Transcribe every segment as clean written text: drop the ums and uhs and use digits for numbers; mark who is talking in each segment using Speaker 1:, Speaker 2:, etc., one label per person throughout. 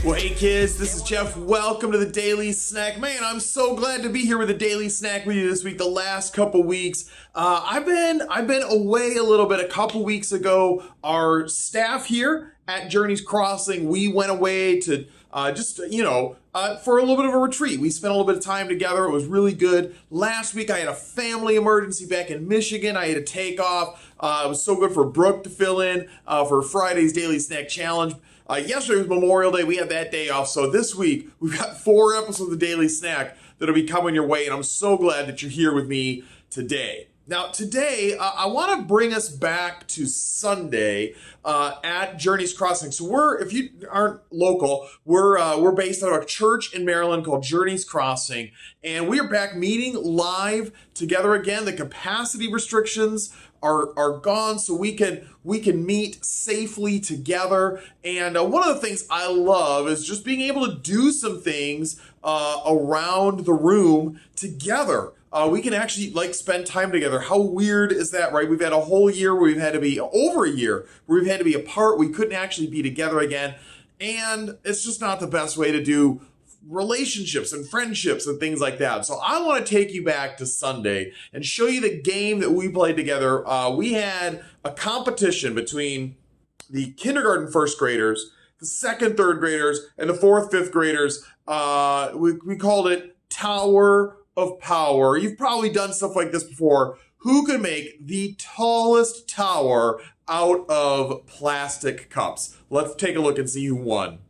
Speaker 1: Well, hey kids, this is Jeff. Welcome to the Daily Snack. Man, I'm so glad to be here with the Daily Snack with you this week. The last couple weeks, I've been away a little bit. A couple weeks ago, our staff here at Journey's Crossing, we went away to for a little bit of a retreat. We spent a little bit of time together. It was really good. Last week, I had a family emergency back in Michigan. I had to take off. It was so good for Brooke to fill in for Friday's Daily Snack Challenge. Yesterday was Memorial Day. We had that day off. So this week, we've got 4 episodes of Daily Snack that'll be coming your way. And I'm so glad that you're here with me today. Now, today, I want to bring us back to Sunday at Journey's Crossing. So if you aren't local, we're based out of a church in Maryland called Journey's Crossing. And we are back meeting live together again. The capacity restrictions are gone, so we can meet safely together. And one of the things I love is just being able to do some things around the room together. We can actually spend time together. How weird is that, right? We've had a whole year where we've had to be over a year where we've had to be apart. We couldn't actually be together again. And it's just not the best way to do relationships and friendships and things like that. So I want to take you back to Sunday and show you the game that we played together. We had a competition between the kindergarten first graders, the second, third graders, and the fourth, fifth graders. We called it Tower of Power. You've probably done stuff like this before. Who could make the tallest tower out of plastic cups? Let's take a look and see who won.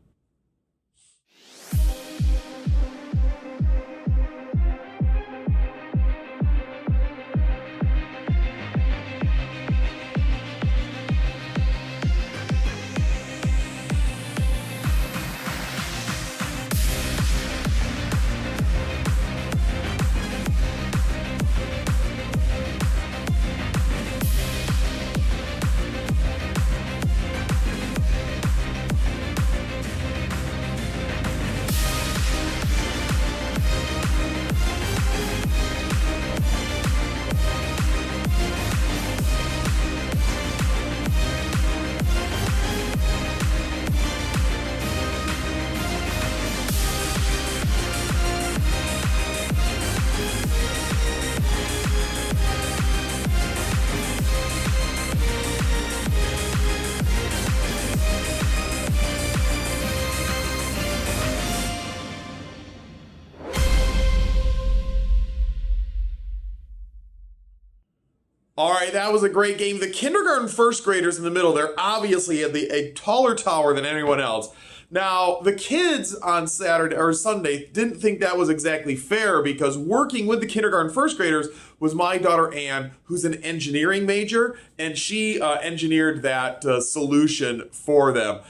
Speaker 1: All right, that was a great game. The kindergarten first graders in the middle there obviously had a taller tower than anyone else. Now, the kids on Saturday or Sunday didn't think that was exactly fair because working with the kindergarten first graders was my daughter Anne, who's an engineering major, and she engineered that solution for them.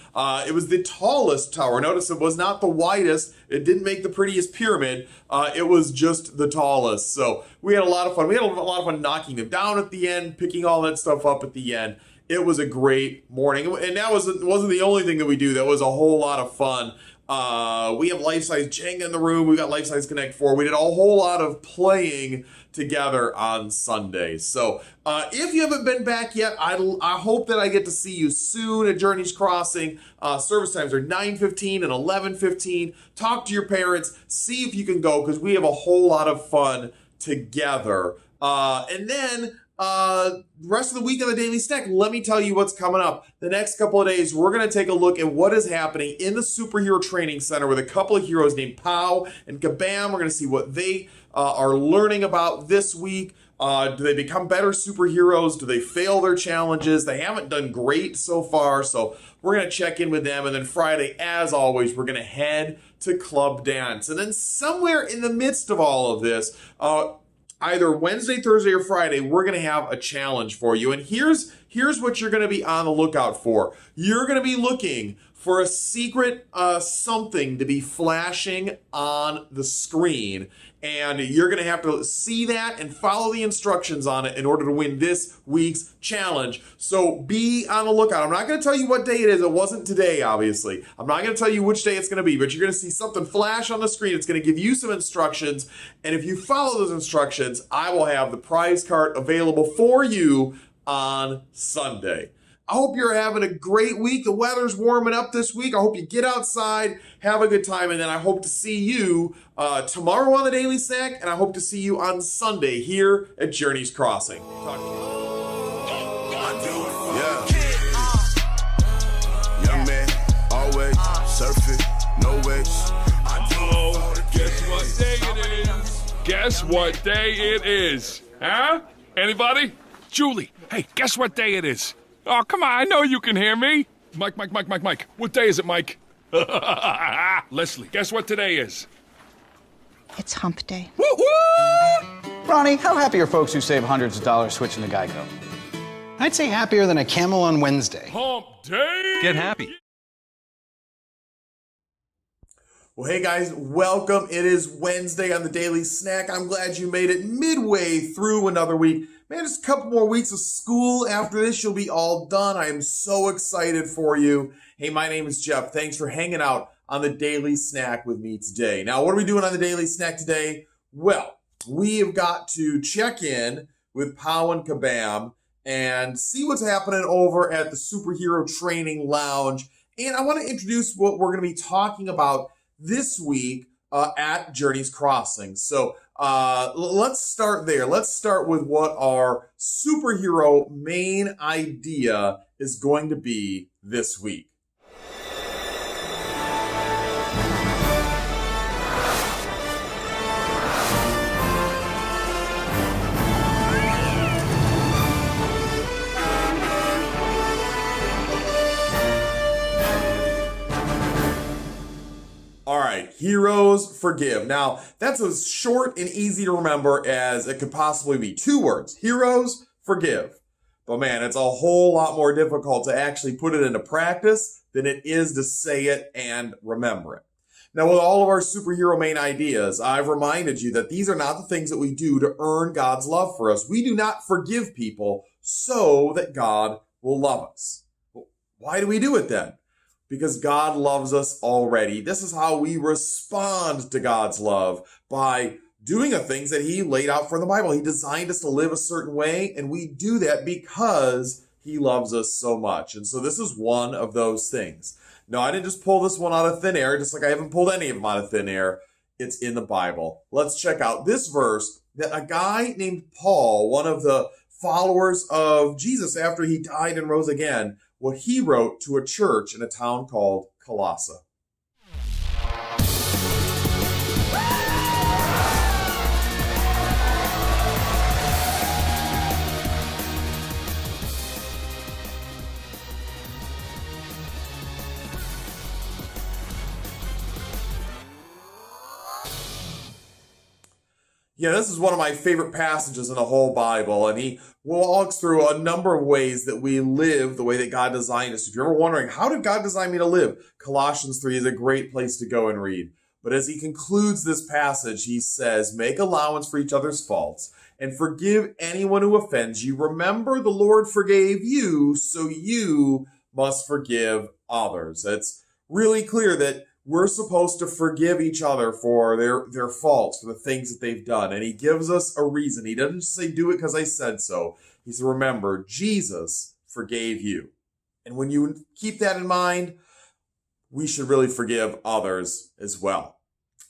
Speaker 1: It was the tallest tower. Notice it was not the widest. It didn't make the prettiest pyramid. It was just the tallest. So we had a lot of fun. We had a lot of fun knocking them down at the end, picking all that stuff up at the end. It was a great morning, and that wasn't the only thing that we do. That was a whole lot of fun. We have Life-Size Jenga in the room. We got Life-Size Connect 4. We did a whole lot of playing together on Sunday. So if you haven't been back yet, I hope that I get to see you soon at Journey's Crossing. Service times are 9:15 and 11:15. Talk to your parents. See if you can go because we have a whole lot of fun together. And then rest of the week of the Daily Snack, let me tell you what's coming up. The next couple of days, we're going to take a look at what is happening in the Superhero Training Center with a couple of heroes named Pow and Kabam. We're going to see what they are learning about this week. Do they become better superheroes? Do they fail their challenges? They haven't done great so far, so we're going to check in with them. And then Friday, as always, we're going to head to Club Dance. And then somewhere in the midst of all of this, either Wednesday, Thursday, or Friday, we're going to have a challenge for you. And here's what you're going to be on the lookout for. You're going to be looking for a secret something to be flashing on the screen. And you're going to have to see that and follow the instructions on it in order to win this week's challenge. So be on the lookout. I'm not going to tell you what day it is. It wasn't today, obviously. I'm not going to tell you which day it's going to be, but you're going to see something flash on the screen. It's going to give you some instructions. And if you follow those instructions, I will have the prize card available for you on Sunday. I hope you're having a great week. The weather's warming up this week. I hope you get outside, have a good time, and then I hope to see you tomorrow on the Daily Snack, and I hope to see you on Sunday here at Journey's Crossing. Talk to you.
Speaker 2: Young man, always surfing, no waves.
Speaker 3: Guess what day it is? Guess what day it is? Huh? Anybody? Julie, hey, guess what day it is? Oh, come on, I know you can hear me. Mike. What day is it, Mike? Leslie, guess what today is?
Speaker 4: It's hump day.
Speaker 3: Woo-hoo!
Speaker 5: Ronnie, how happy are folks who save hundreds of dollars switching to Geico? I'd say happier than a camel on Wednesday.
Speaker 3: Hump day!
Speaker 6: Get happy.
Speaker 1: Well, hey guys, welcome. It is Wednesday on the Daily Snack. I'm glad you made it midway through another week. Man, just a couple more weeks of school. After this, you'll be all done. I am so excited for you. Hey, my name is Jeff. Thanks for hanging out on the Daily Snack with me today. Now, what are we doing on the Daily Snack today? Well, we have got to check in with Pow and Kabam and see what's happening over at the Superhero Training Lounge. And I want to introduce what we're going to be talking about this week at Journey's Crossing. So let's start there. Let's start with what our superhero main idea is going to be this week. All right, heroes forgive. Now, that's as short and easy to remember as it could possibly be. 2 words, heroes forgive. But man, it's a whole lot more difficult to actually put it into practice than it is to say it and remember it. Now, with all of our superhero main ideas, I've reminded you that these are not the things that we do to earn God's love for us. We do not forgive people so that God will love us. Why do we do it then? Because God loves us already. This is how we respond to God's love, by doing the things that he laid out for in the Bible. He designed us to live a certain way, and we do that because he loves us so much. And so this is one of those things. No, I didn't just pull this one out of thin air, just like I haven't pulled any of them out of thin air. It's in the Bible. Let's check out this verse that a guy named Paul, one of the followers of Jesus after he died and rose again, what he wrote to a church in a town called Colossae. Yeah, this is one of my favorite passages in the whole Bible, and he walks through a number of ways that we live the way that God designed us. If you're ever wondering, how did God design me to live? Colossians 3 is a great place to go and read. But as he concludes this passage, he says, make allowance for each other's faults and forgive anyone who offends you. Remember, the Lord forgave you, so you must forgive others. It's really clear that we're supposed to forgive each other for their faults, for the things that they've done. And he gives us a reason. He doesn't just say, do it because I said so. He says, remember, Jesus forgave you. And when you keep that in mind, we should really forgive others as well.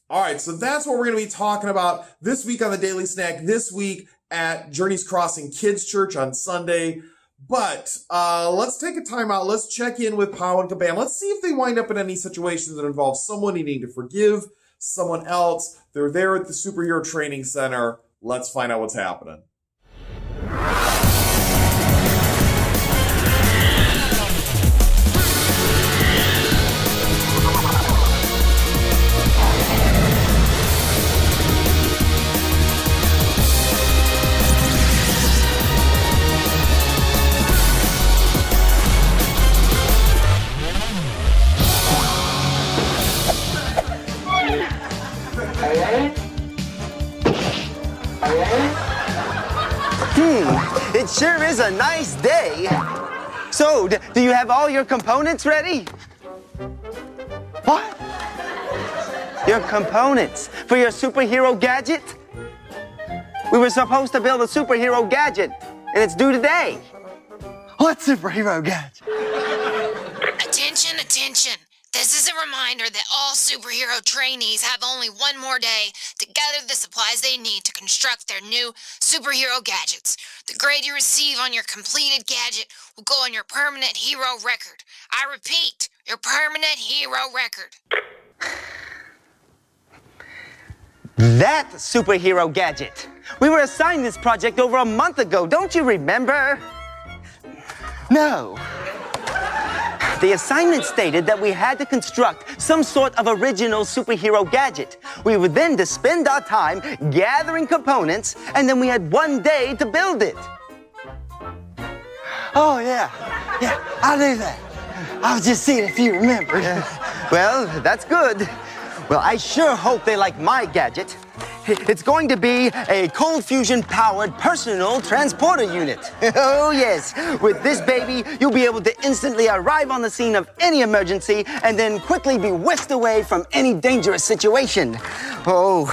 Speaker 1: All right, so that's what we're going to be talking about this week on the Daily Snack, this week at Journey's Crossing Kids Church on Sunday. But let's take a time out. Let's check in with Pow and Kabam. Let's see if they wind up in any situations that involve someone needing to forgive someone else. They're there at the Superhero Training Center. Let's find out what's happening.
Speaker 7: It sure is a nice day. So, do you have all your components ready? What? Your components for your superhero gadget? We were supposed to build a superhero gadget, and it's due today. What superhero gadget?
Speaker 6: Attention, attention. This is a reminder that all superhero trainees have only one more day to gather the supplies they need to construct their new superhero gadgets. The grade you receive on your completed gadget will go on your permanent hero record. I repeat, your permanent hero record.
Speaker 7: That superhero gadget. We were assigned this project over a month ago, don't you remember? No. The assignment stated that we had to construct some sort of original superhero gadget. We would then to spend our time gathering components, and then we had one day to build it. Oh, yeah, I'll do that. I was just seeing if you remember. Well, that's good. Well, I sure hope they like my gadget. It's going to be a cold fusion-powered personal transporter unit. Oh, yes. With this baby, you'll be able to instantly arrive on the scene of any emergency and then quickly be whisked away from any dangerous situation. Oh,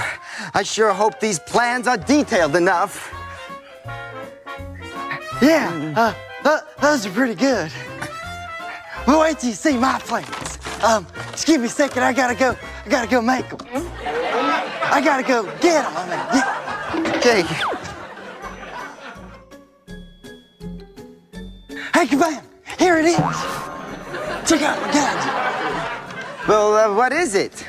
Speaker 7: I sure hope these plans are detailed enough. Yeah, those are pretty good. But wait till you see my plans. Excuse me a second, I gotta go make them. I gotta go get them. Okay. Hey, kabam! Here it is. Check out my gadget. Well, what is it?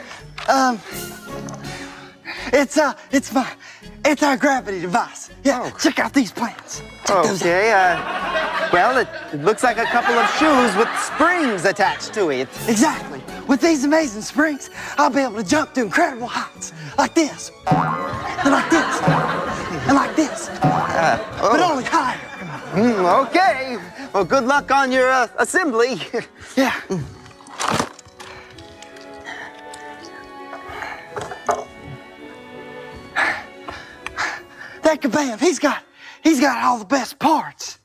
Speaker 7: It's our gravity device. Yeah, check out these plans. Okay, well, it looks like a couple of shoes with springs attached to it. Exactly. With these amazing springs, I'll be able to jump to incredible heights. Like this. And like this. And like this. But only higher. Okay. Well, good luck on your assembly. Yeah. That kabam, he's got all the best parts.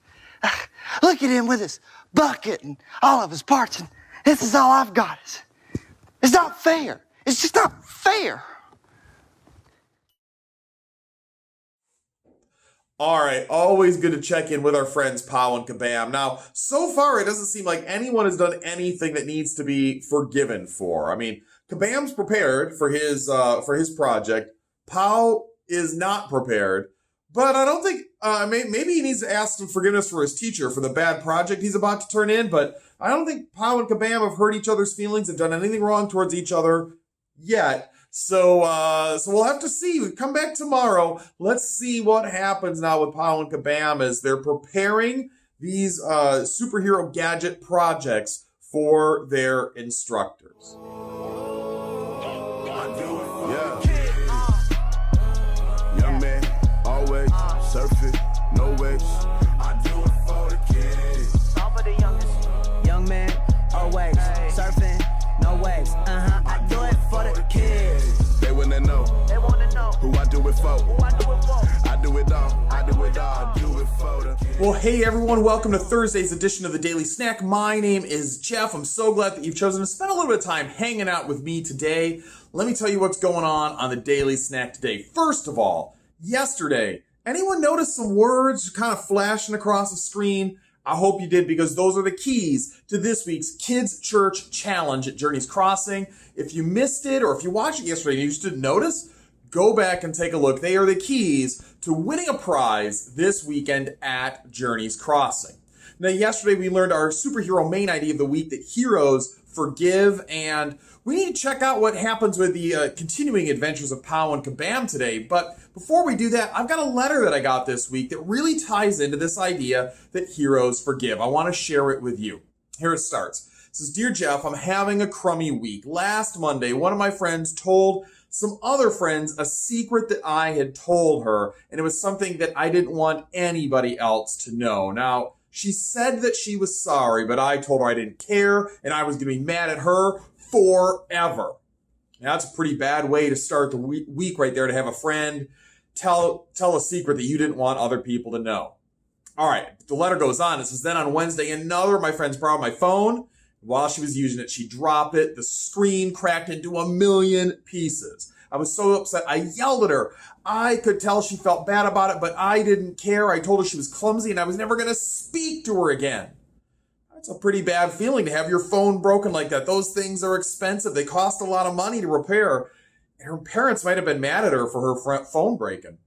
Speaker 7: Look at him with his bucket and all of his parts, and this is all I've got. It's not fair. It's just not fair.
Speaker 1: All right, always good to check in with our friends Pow and Kabam. Now, so far, it doesn't seem like anyone has done anything that needs to be forgiven for. I mean, Kabam's prepared for his project. Pow is not prepared. But I don't think, maybe he needs to ask some forgiveness for his teacher for the bad project he's about to turn in, but I don't think Pow and Kabam have hurt each other's feelings, have done anything wrong towards each other yet. So we'll have to see. We come back tomorrow. Let's see what happens now with Pow and Kabam as they're preparing these superhero gadget projects for their instructors.
Speaker 2: Surfing, no waves. I do it for the kids.
Speaker 8: All for the youngest. Young man, always. Surfing, no waves. I do it for the kids.
Speaker 2: They wanna know.
Speaker 8: They wanna know
Speaker 2: who I do it for.
Speaker 8: who I do it for.
Speaker 2: I do it all. I do it all. I do it for the kids.
Speaker 1: Well, hey everyone, welcome to Thursday's edition of the Daily Snack. My name is Jeff. I'm so glad that you've chosen to spend a little bit of time hanging out with me today. Let me tell you what's going on the Daily Snack today. First of all, yesterday, anyone notice some words kind of flashing across the screen? I hope you did, because those are the keys to this week's Kids Church Challenge at Journey's Crossing. If you missed it, or if you watched it yesterday and you just didn't notice, go back and take a look. They are the keys to winning a prize this weekend at Journey's Crossing. Now, yesterday we learned our superhero main idea of the week, that heroes forgive, and we need to check out what happens with the continuing adventures of Pow and Kabam today. But before we do that, I've got a letter that I got this week that really ties into this idea that heroes forgive. I want to share it with you. Here it starts. It says, "Dear Jeff, I'm having a crummy week. Last Monday, one of my friends told some other friends a secret that I had told her, and it was something that I didn't want anybody else to know. Now, she said that she was sorry, but I told her I didn't care, and I was going to be mad at her forever." Now, that's a pretty bad way to start the week right there, to have a friend tell a secret that you didn't want other people to know. All right, the letter goes on. It says, "Then on Wednesday, another of my friends borrowed my phone. While she was using it, she dropped it. The screen cracked into a million pieces. I was so upset. I yelled at her. I could tell she felt bad about it, but I didn't care. I told her she was clumsy and I was never going to speak to her again. That's a pretty bad feeling to have your phone broken like that. Those things are expensive. They cost a lot of money to repair. And her parents might have been mad at her for her phone breaking.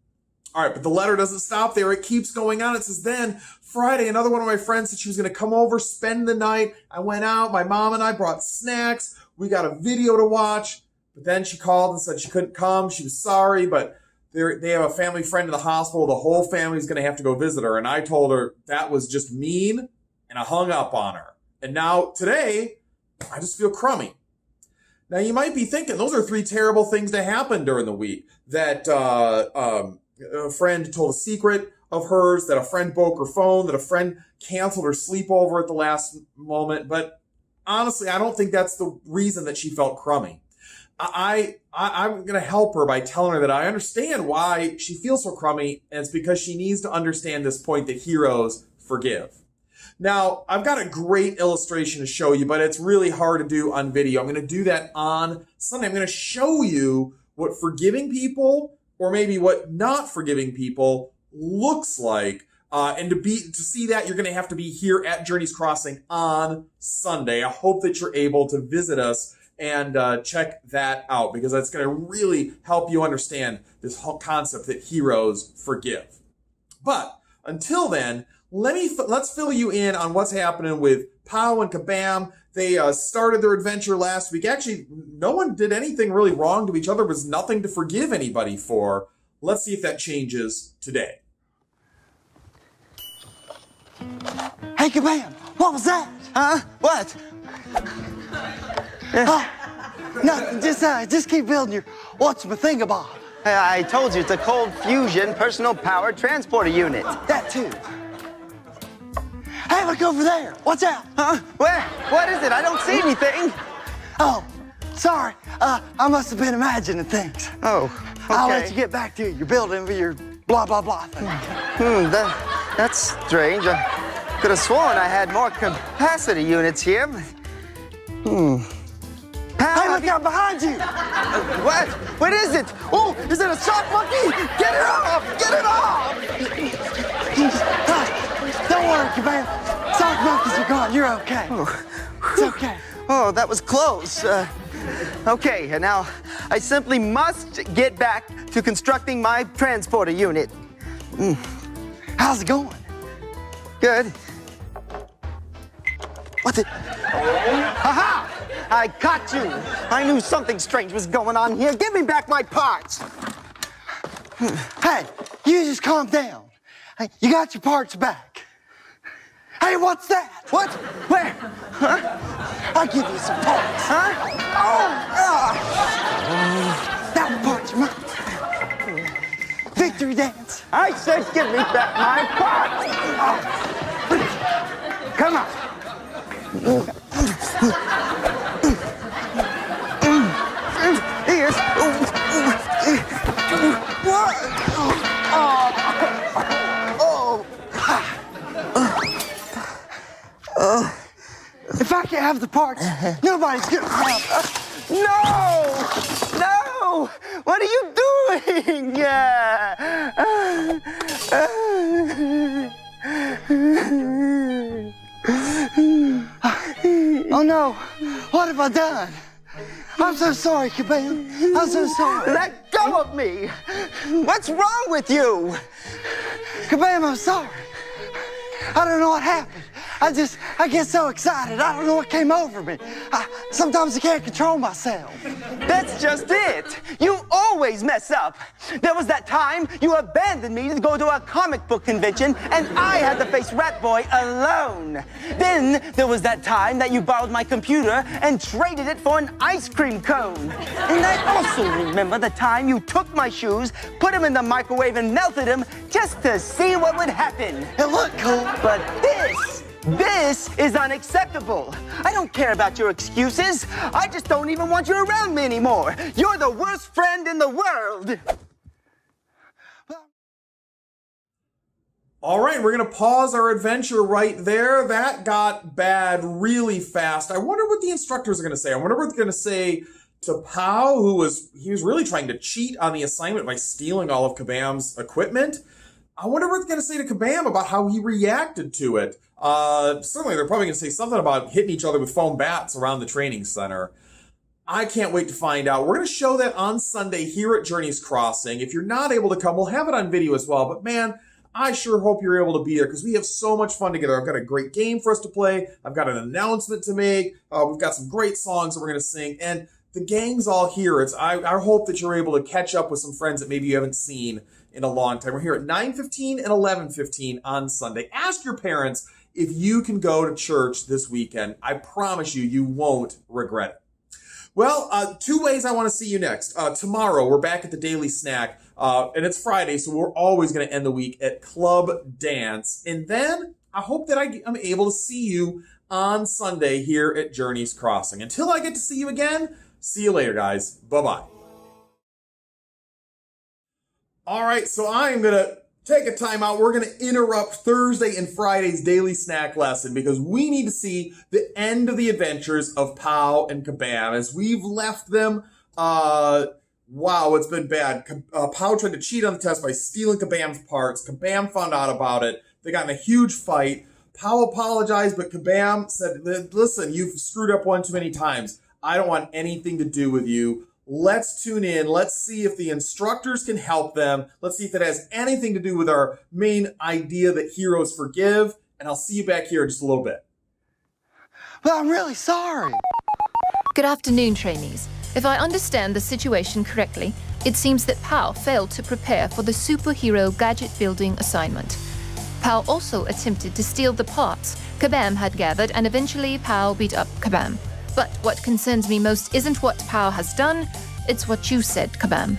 Speaker 1: All right, but the letter doesn't stop there. It keeps going on. It says, then Friday, another one of my friends said she was going to come over, spend the night. I went out. My mom and I brought snacks. We got a video to watch. But then she called and said she couldn't come. She was sorry, but they have a family friend in the hospital. The whole family's going to have to go visit her. And I told her that was just mean, and I hung up on her. And now today, I just feel crummy. Now, you might be thinking, those are 3 terrible things to happen during the week. That a friend told a secret of hers, that a friend broke her phone, that a friend canceled her sleepover at the last moment. But honestly, I don't think that's the reason that she felt crummy. I'm going to help her by telling her that I understand why she feels so crummy, and it's because she needs to understand this point that heroes forgive. Now, I've got a great illustration to show you, but it's really hard to do on video. I'm going to do that on Sunday. I'm going to show you what forgiving people, or maybe what not forgiving people, looks like. And to see that, you're going to have to be here at Journeys Crossing on Sunday. I hope that you're able to visit us and check that out, because that's going to really help you understand this whole concept that heroes forgive. But until then, let's fill you in on what's happening with Pow and Kabam. They started their adventure last week. Actually, no one did anything really wrong to each other. There was nothing to forgive anybody for. Let's see if that changes today.
Speaker 7: Hey, Kabam, what was that? Huh? What? Nothing, just keep building your what's my thingamabob. I told you, it's a cold fusion personal power transporter unit. That too. Hey, look over there. Watch out. Huh? Where? What is it? I don't see anything. Oh, sorry. I must have been imagining things. Oh, okay. I'll let you get back to your building with your blah, blah, blah thing. That's strange. I could have sworn I had more capacity units here. Hey, look out behind you! What? What is it? Oh, is it a sock monkey? Get it off! Get it off! Don't worry, Kabam. Sock monkeys are gone. You're okay. Oh. It's okay. Oh, that was close. Okay, and now I simply must get back to constructing my transporter unit. How's it going? Good. What's it? Aha! I caught you. I knew something strange was going on here. Give me back my parts. Hey, you just calm down. Hey, you got your parts back. Hey, what's that? What? Where? Huh? I'll give you some parts. Huh? Oh! That part's mine. Victory dance. I said give me back my parts. Come on. Here's. What? If I can't have the parts, nobody's gonna have. No! No! What are you doing? Oh no! What have I done? I'm so sorry, Kabam. I'm so sorry. Let go of me! What's wrong with you? Kabam, I'm sorry. I don't know what happened. I get so excited. I don't know what came over me. Sometimes I can't control myself. That's just it. You always mess up. There was that time you abandoned me to go to a comic book convention and I had to face Rat Boy alone. Then there was that time that you borrowed my computer and traded it for an ice cream cone. And I also remember the time you took my shoes, put them in the microwave and melted them just to see what would happen. It looked cool. But this is unacceptable. I don't care about your excuses. I just don't even want you around me anymore. You're the worst friend in the world.
Speaker 1: All right, we're going to pause our adventure right there. That got bad really fast. I wonder what the instructors are going to say. I wonder what they're going to say to Pow, who was really trying to cheat on the assignment by stealing all of Kabam's equipment. I wonder what they're going to say to Kabam about how he reacted to it. Certainly, they're probably going to say something about hitting each other with foam bats around the training center. I can't wait to find out. We're going to show that on Sunday here at Journey's Crossing. If you're not able to come, we'll have it on video as well. But man, I sure hope you're able to be there because we have so much fun together. I've got a great game for us to play. I've got an announcement to make. We've got some great songs that we're going to sing. And the gang's all here. I hope that you're able to catch up with some friends that maybe you haven't seen in a long time. We're here at 9:15 and 11:15 on Sunday. Ask your parents if you can go to church this weekend. I promise you, you won't regret it. Well, 2 ways I want to see you next. Tomorrow, we're back at the Daily Snack, and it's Friday, so we're always going to end the week at Club Dance. And then I hope that I'm able to see you on Sunday here at Journey's Crossing. Until I get to see you again, see you later, guys. Bye-bye. All right, so I am going to take a time out. We're going to interrupt Thursday and Friday's Daily Snack lesson because we need to see the end of the adventures of Pow and Kabam as we've left them. Wow, it's been bad. Pow tried to cheat on the test by stealing Kabam's parts. Kabam found out about it. They got in a huge fight. Pow apologized, but Kabam said, listen, you've screwed up one too many times. I don't want anything to do with you. Let's tune in. Let's see if the instructors can help them. Let's see if it has anything to do with our main idea that heroes forgive. And I'll see you back here in just a little bit.
Speaker 7: Well, I'm really sorry.
Speaker 9: Good afternoon, trainees. If I understand the situation correctly, it seems that Pow failed to prepare for the superhero gadget building assignment. Pow also attempted to steal the parts Kabam had gathered, and eventually Pow beat up Kabam. But what concerns me most isn't what Pow has done, it's what you said, Kabam.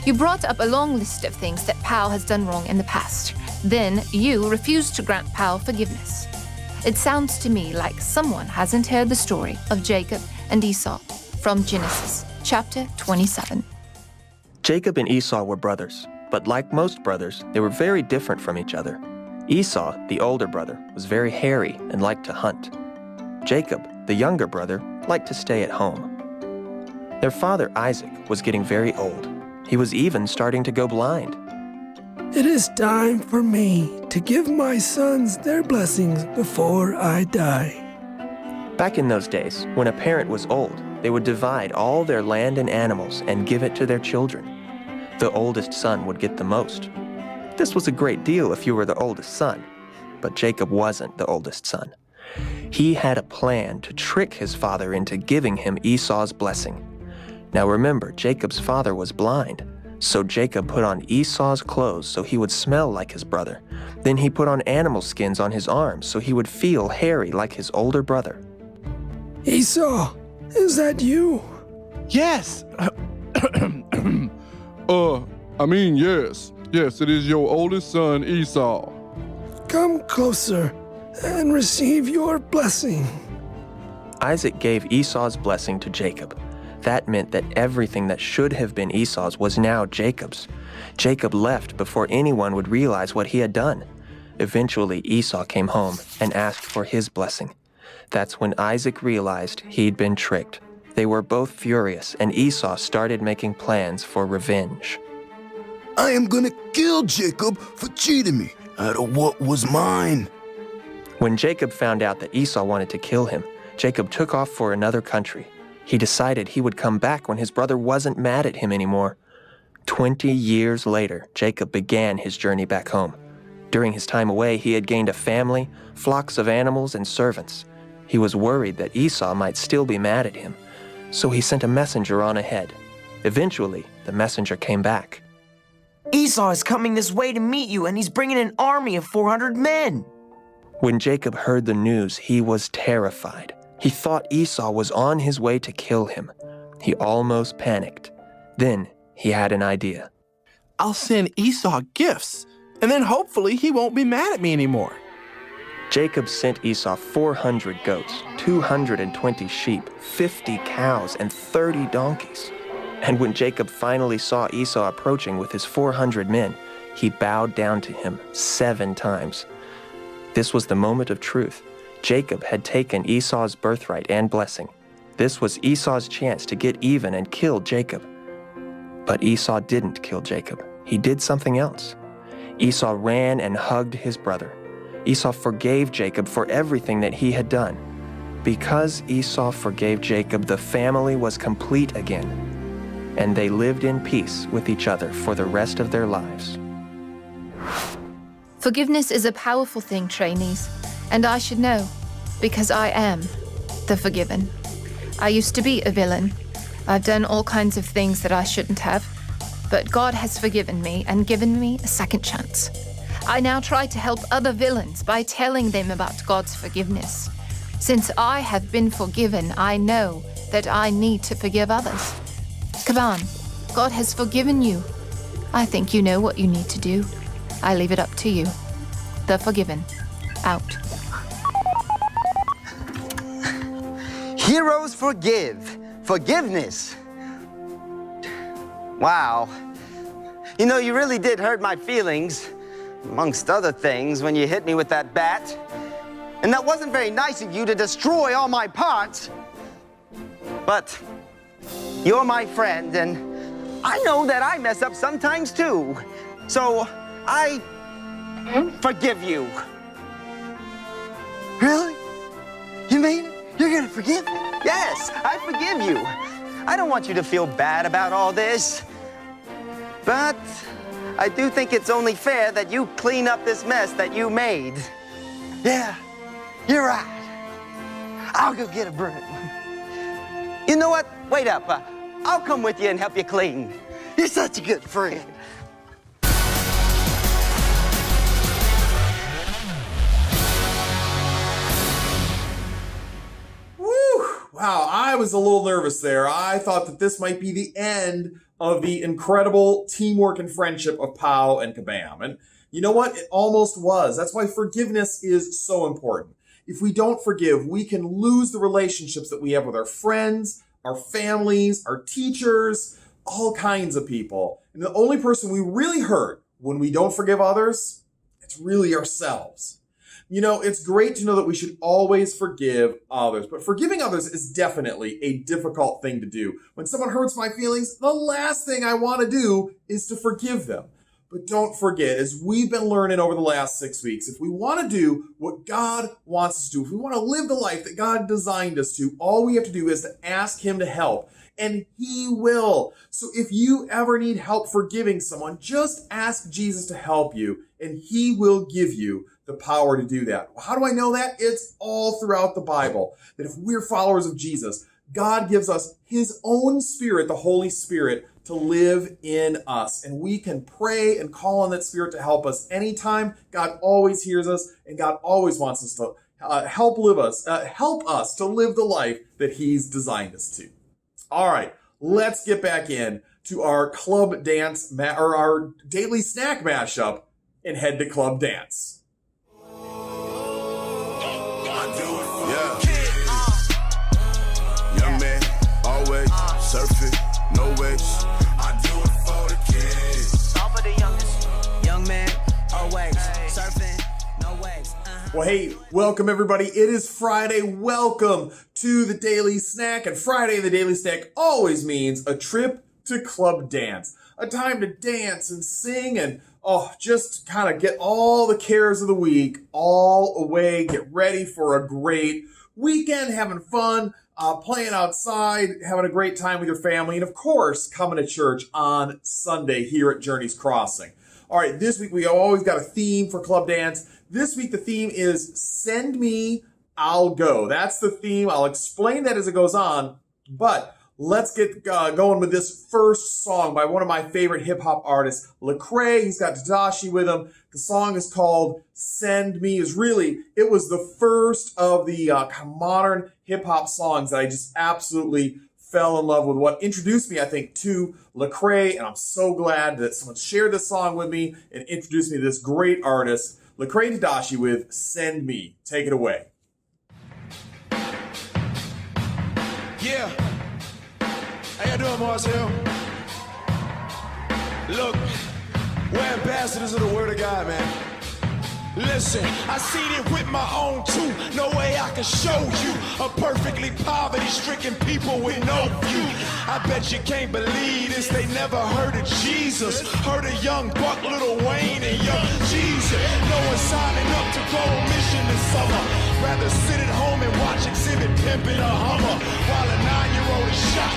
Speaker 9: You brought up a long list of things that Pow has done wrong in the past. Then you refused to grant Pow forgiveness. It sounds to me like someone hasn't heard the story of Jacob and Esau from Genesis, chapter 27.
Speaker 10: Jacob and Esau were brothers, but like most brothers, they were very different from each other. Esau, the older brother, was very hairy and liked to hunt. Jacob, the younger brother, liked to stay at home. Their father, Isaac, was getting very old. He was even starting to go blind.
Speaker 11: It is time for me to give my sons their blessings before I die.
Speaker 10: Back in those days, when a parent was old, they would divide all their land and animals and give it to their children. The oldest son would get the most. This was a great deal if you were the oldest son, but Jacob wasn't the oldest son. He had a plan to trick his father into giving him Esau's blessing. Now remember, Jacob's father was blind, so Jacob put on Esau's clothes so he would smell like his brother. Then he put on animal skins on his arms so he would feel hairy like his older brother.
Speaker 11: Esau, is that you?
Speaker 12: Yes. Yes. Yes, it is your oldest son, Esau.
Speaker 11: Come closer and receive your blessing.
Speaker 10: Isaac gave Esau's blessing to Jacob. That meant that everything that should have been Esau's was now Jacob's. Jacob left before anyone would realize what he had done. Eventually, Esau came home and asked for his blessing. That's when Isaac realized he'd been tricked. They were both furious, and Esau started making plans for revenge.
Speaker 2: I am gonna kill Jacob for cheating me out of what was mine.
Speaker 10: When Jacob found out that Esau wanted to kill him, Jacob took off for another country. He decided he would come back when his brother wasn't mad at him anymore. 20 years later, Jacob began his journey back home. During his time away, he had gained a family, flocks of animals, and servants. He was worried that Esau might still be mad at him, so he sent a messenger on ahead. Eventually, the messenger came back.
Speaker 13: Esau is coming this way to meet you, and he's bringing an army of 400 men.
Speaker 10: When Jacob heard the news, he was terrified. He thought Esau was on his way to kill him. He almost panicked. Then he had an idea.
Speaker 12: I'll send Esau gifts, and then hopefully he won't be mad at me anymore.
Speaker 10: Jacob sent Esau 400 goats, 220 sheep, 50 cows, and 30 donkeys. And when Jacob finally saw Esau approaching with his 400 men, he bowed down to him 7 times. This was the moment of truth. Jacob had taken Esau's birthright and blessing. This was Esau's chance to get even and kill Jacob. But Esau didn't kill Jacob. He did something else. Esau ran and hugged his brother. Esau forgave Jacob for everything that he had done. Because Esau forgave Jacob, the family was complete again, and they lived in peace with each other for the rest of their lives.
Speaker 9: Forgiveness is a powerful thing, trainees, and I should know, because I am the forgiven. I used to be a villain. I've done all kinds of things that I shouldn't have, but God has forgiven me and given me a second chance. I now try to help other villains by telling them about God's forgiveness. Since I have been forgiven, I know that I need to forgive others. Kaban, God has forgiven you. I think you know what you need to do. I leave it up to you. The forgiven. Out.
Speaker 7: Heroes forgive. Forgiveness. Wow. You know, you really did hurt my feelings, amongst other things, when you hit me with that bat. And that wasn't very nice of you to destroy all my parts. But you're my friend, and I know that I mess up sometimes too. So I forgive you. Really? You mean it? You're gonna forgive me? Yes, I forgive you. I don't want you to feel bad about all this. But I do think it's only fair that you clean up this mess that you made. Yeah, you're right. I'll go get a broom. You know what? Wait up. I'll come with you and help you clean. You're such a good friend.
Speaker 1: Wow, I was a little nervous there. I thought that this might be the end of the incredible teamwork and friendship of Pow and Kabam. And you know what? It almost was. That's why forgiveness is so important. If we don't forgive, we can lose the relationships that we have with our friends, our families, our teachers, all kinds of people. And the only person we really hurt when we don't forgive others, it's really ourselves. You know, it's great to know that we should always forgive others, but forgiving others is definitely a difficult thing to do. When someone hurts my feelings, the last thing I want to do is to forgive them. But don't forget, as we've been learning over the last 6 weeks, if we want to do what God wants us to do, if we want to live the life that God designed us to, all we have to do is to ask Him to help, and He will. So if you ever need help forgiving someone, just ask Jesus to help you, and He will give you the power to do that. How do I know that? It's all throughout the Bible, that if we're followers of Jesus, God gives us His own Spirit, the Holy Spirit, to live in us. And we can pray and call on that Spirit to help us anytime. God always hears us, and God always wants us to help us to live the life that He's designed us to. All right, let's get back in to our club dance, or our daily snack mashup, and head to club dance.
Speaker 2: Young man, always surfing, no waves. I do it for the kids.
Speaker 8: All for the youngest. Young man, always surfing, no waves.
Speaker 1: Well, hey, welcome everybody. It is Friday. Welcome to the Daily Snack. And Friday, the Daily Snack always means a trip to club dance. A time to dance and sing and just kind of get all the cares of the week all away. Get ready for a great weekend, having fun, playing outside, having a great time with your family, and of course, coming to church on Sunday here at Journey's Crossing. All right, this week we always got a theme for club dance. This week the theme is Send Me, I'll Go. That's the theme. I'll explain that as it goes on, but let's get going with this first song by one of my favorite hip-hop artists, Lecrae. He's got Tadashi with him. The song is called Send Me. It was the first of the modern hip-hop songs that I just absolutely fell in love with. What introduced me, I think, to Lecrae, and I'm so glad that someone shared this song with me and introduced me to this great artist, Lecrae Tadashi with Send Me. Take it away.
Speaker 14: Yeah. How you doing, Marcel? Look, we're ambassadors of the Word of God, man. Listen, I seen it with my own too. No way I can show you a perfectly poverty-stricken people with no view. I bet you can't believe this. They never heard of Jesus. Heard of Young Buck, Lil Wayne, and Young Jesus. No one signing up to go on mission this summer. Rather sit at home and watch Exhibit pimping a Hummer while a 9-year-old is shot.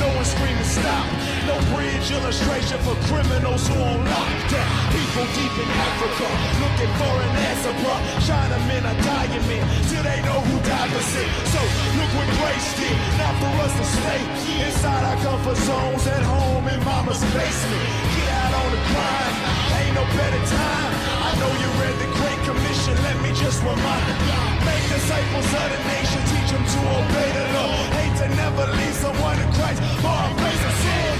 Speaker 14: No one screaming stop. No bridge illustration for criminals who on lockdown. People deep in Africa looking for an answer, bro. Chinamen are dying men till they know who died for sin. So look what grace did. Not for us to stay inside our comfort zones at home in mama's basement. Get out on the grind. Ain't no better time. I know you read the Great Commission. Let me just remind you. Make disciples of the nation. Teach them to obey the law. Hate to never lead someone to Christ. For a place of sin.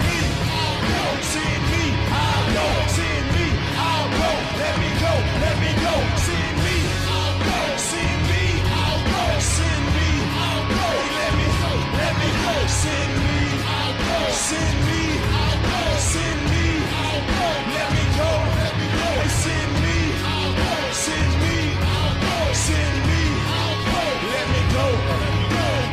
Speaker 14: Send me, I'll go. Send me, I'll go. Let me go, let me go. Send me, I'll go. Send me, I'll go. Send me, I'll go. Let me go, let me go. Send me, I'll go. Send me, I'll go. Send me, I'll go. Let me go, let me go. Send me, I'll go. Send me, I'll go. Send me, I'll go. Let me go.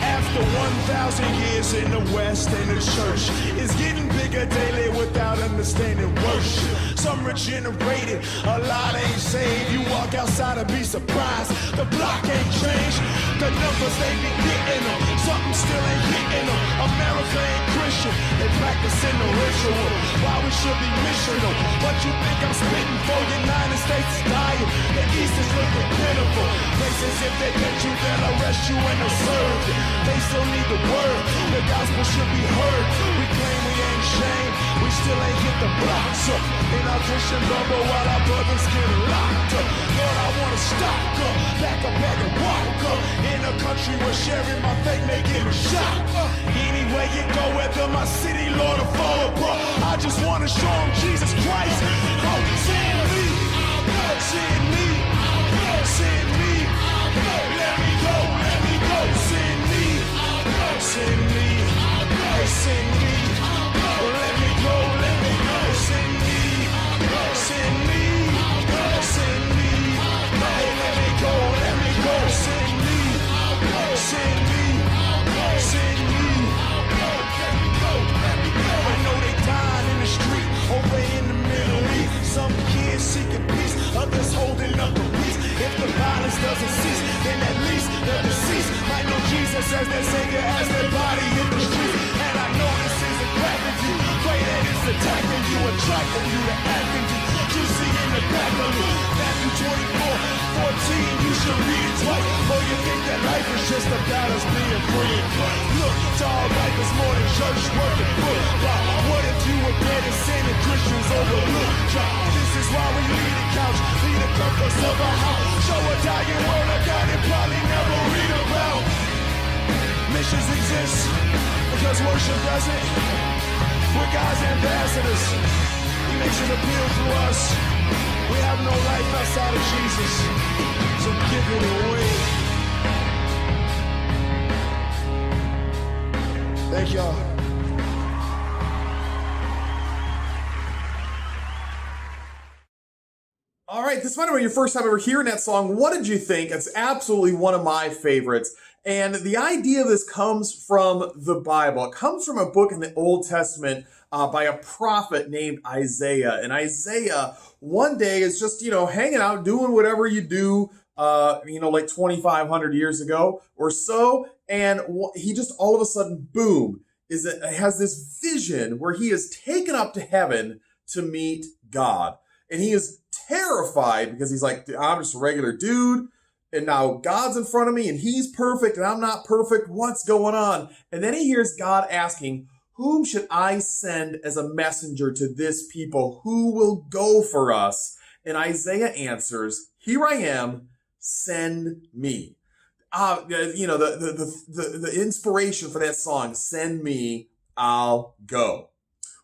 Speaker 14: After 1,000 years in the West and the church is getting bigger daily without understanding worship. Some regenerated, a lot ain't saved. You walk outside and be surprised. The block ain't changed. The numbers they be getting them. Something still ain't hitting them. America ain't Christian. They practicing the ritual. Why we should be missional. But you think I'm spitting for United States is dying. The East is looking pitiful. Places if they get you, they'll arrest you and they'll serve you. They still need the word. The gospel should be heard. We claim we ain't shamed. We still ain't hit the blocks up. In our Christian bubble while our brothers get locked up. Lord, I wanna stop up. Back up and walk up. In a country where sharing my faith may get a shot. Anywhere you go, whether my city, Lord, or fall apart. I just wanna show them Jesus Christ. Oh, send me. Send me. Send me. Let me go. Let me go. Send me. Send me. Hey, send me. Let me go. Let me go. Send me. Send me. Send me. Hey, let me go. Let me go. Send me. Send me. Send me. I know they dying in the street, over in the Middle East. Some kids seeking peace, others holding up the peace. If the violence doesn't cease, then at least the deceased might know Jesus as their Savior as their body hit the street. And I know this isn't cracking you, pray that it's attacking you, attracting you to acting you. You see in the back of me, Matthew 24:14, you should read it twice. Or you think that life is just about us being free and free. Look, it's all life is more than church work and football. What if you were dead and sin and Christians overlooked? This is why we leave the couch, leave the comforts of our house. Show a dying word of God and probably never read about. Missions exist because worship doesn't. We're God's ambassadors. He makes it appeal through us. We have no life outside of Jesus. So give it away. Thank y'all.
Speaker 1: All right, this might have been your first time ever hearing that song. What did you think? It's absolutely one of my favorites. And the idea of this comes from the Bible. It comes from a book in the Old Testament by a prophet named Isaiah. And Isaiah one day is just, hanging out, doing whatever you do, like 2,500 years ago or so. And he just all of a sudden, boom, has this vision where he is taken up to heaven to meet God. And he is terrified because he's like, I'm just a regular dude. And now God's in front of me and he's perfect and I'm not perfect. What's going on? And then he hears God asking, whom should I send as a messenger to this people? Who will go for us? And Isaiah answers, here I am, send me. The inspiration for that song, send me, I'll go.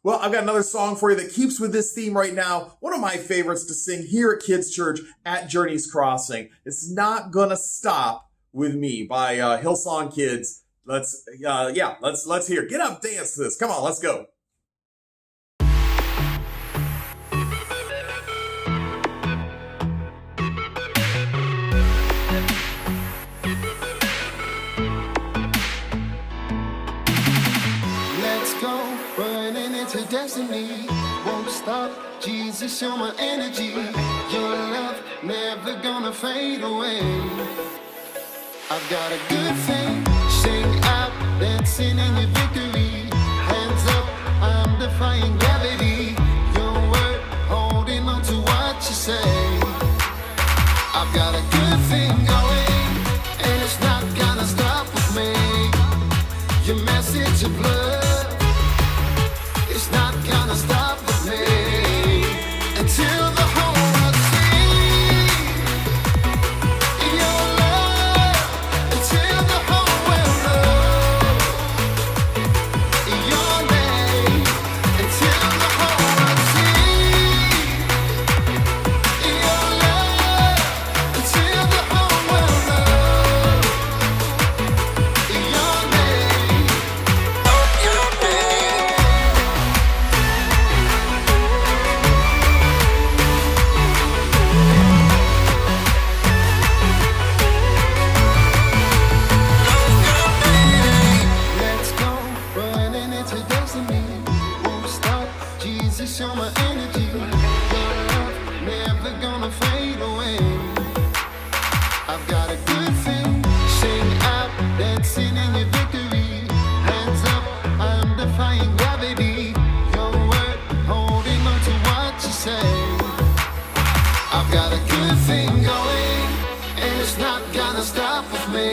Speaker 1: Well, I've got another song for you that keeps with this theme right now. One of my favorites to sing here at Kids Church at Journey's Crossing. It's Not Gonna Stop With Me by Hillsong Kids. Let's hear. Get up, dance to this. Come on, let's go.
Speaker 15: destiny. Won't stop, Jesus, you're my energy. Your love never gonna fade away. I've got a good thing, sing out, dancing in your victory. Hands up, I'm defying gravity. Your word, holding on to what you say. I've got a good thing going, and it's not gonna stop with me. Your message of love, it's not gonna stop with me. Until the whole world sees your love. Until the whole world knows your name. Until the whole world sees your love. Until the whole world knows your name. Your name. Let's go, running into destiny. Won't stop, Jesus, you're my energy. Your love never gonna fade away. I've got a good thing, sing out, dancing in your victory. Hands up, I'm defying gravity. Your word, holding on to what you say. I've got a good thing going, and it's not gonna stop with me.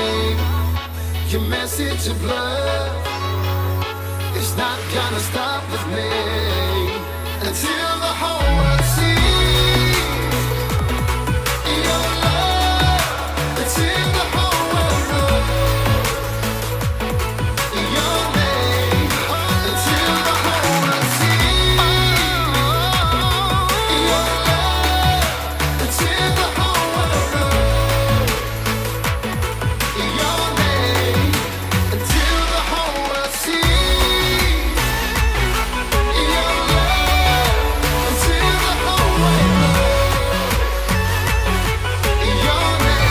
Speaker 15: Your message of love, it's not gonna stop with me. Until the whole world sees your love. Until the whole world knows your name. Until the whole world sees your love. Until the whole world knows your name. Until the whole world sees your love. Until the whole world knows your name.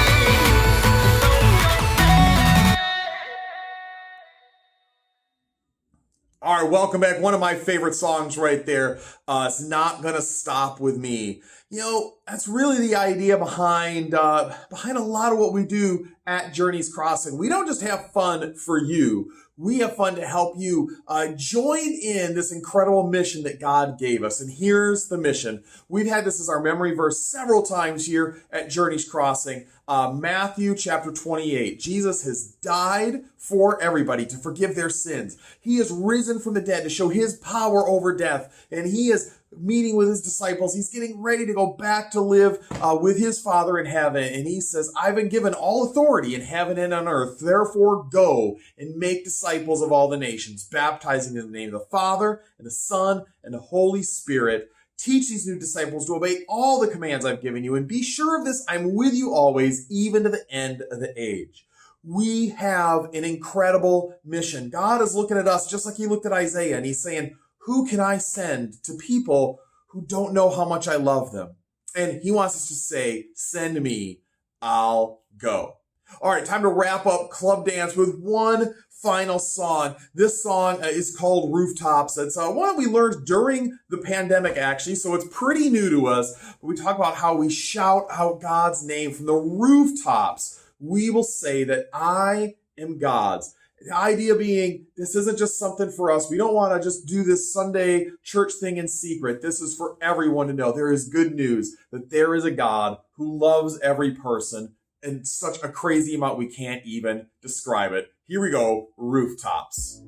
Speaker 1: All right, welcome back. One of my favorite songs right there. It's Not Gonna Stop With Me. You know, that's really the idea behind a lot of what we do at Journeys Crossing. We don't just have fun for you. We have fun to help you join in this incredible mission that God gave us. And here's the mission. We've had this as our memory verse several times here at Journeys Crossing. Matthew chapter 28. Jesus has died for everybody to forgive their sins. He is risen from the dead to show his power over death. And he is meeting with his disciples. He's getting ready to go back to live with his Father in heaven. And he says, I've been given all authority in heaven and on earth. Therefore go and make disciples of all the nations, baptizing in the name of the Father and the Son and the Holy Spirit. Teach these new disciples to obey all the commands I've given you. And be sure of this, I'm with you always, even to the end of the age. We have an incredible mission. God is looking at us just like he looked at Isaiah, and he's saying, who can I send to people who don't know how much I love them? And he wants us to say, send me, I'll go. All right, time to wrap up Club Dance with one final song. This song is called Rooftops. It's one we learned during the pandemic, actually, so it's pretty new to us. We talk about how we shout out God's name from the rooftops. We will say that I am God's. The idea being, this isn't just something for us. We don't want to just do this Sunday church thing in secret. This is for everyone to know. There is good news that there is a God who loves every person in such a crazy amount we can't even describe it. Here we go, Rooftops.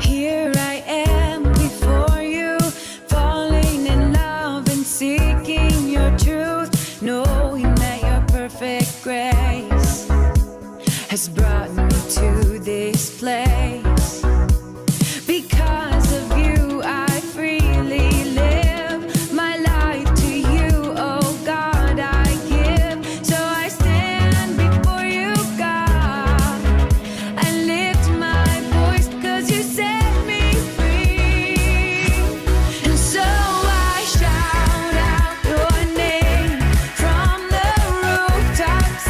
Speaker 16: Here I am before you, falling in love and seeking your truth, knowing that your perfect grace has brought me to this place. Because of you, I freely live my life to you, oh God, I give. So I stand before you, God, and lift my voice, 'cause you set me free. And so I shout out your name from the rooftops.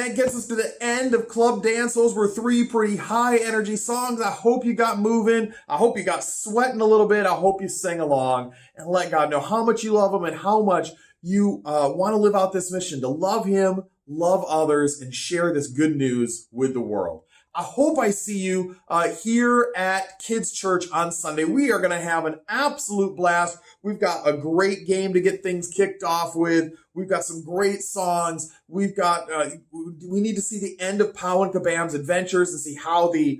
Speaker 1: that gets us to the end of Club Dance. Those were 3 pretty high energy songs. I hope you got moving. I hope you got sweating a little bit. I hope you sang along and let God know how much you love him and how much you want to live out this mission to love him, love others, and share this good news with the world. I hope I see you here at Kids Church on Sunday. We are going to have an absolute blast. We've got a great game to get things kicked off with. We've got some great songs. We've got, we need to see the end of Pow and Kabam's adventures and see how the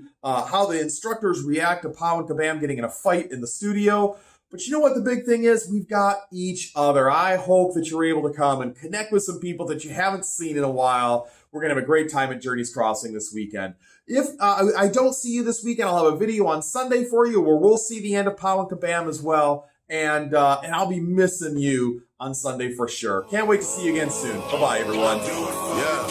Speaker 1: instructors react to Pow and Kabam getting in a fight in the studio. But you know what the big thing is? We've got each other. I hope that you're able to come and connect with some people that you haven't seen in a while. We're going to have a great time at Journeys Crossing this weekend. If I don't see you this weekend, I'll have a video on Sunday for you where we'll see the end of Pow and Kabam as well. And I'll be missing you on Sunday for sure. Can't wait to see you again soon. Bye-bye, everyone.
Speaker 14: Yeah.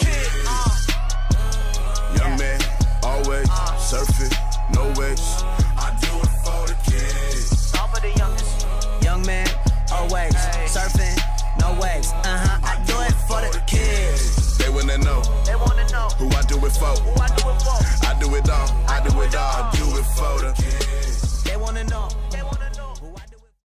Speaker 14: Young man, always surfing, no waves. I do it for the kids.
Speaker 13: All for the youngest. Young man, always surfing, no waves. I do it for the kids.
Speaker 14: They wanna know.
Speaker 13: They wanna know
Speaker 14: who I do it for.
Speaker 13: Who I do it for.
Speaker 14: I do it all. I do it all. Do it for the kids.
Speaker 13: They wanna know.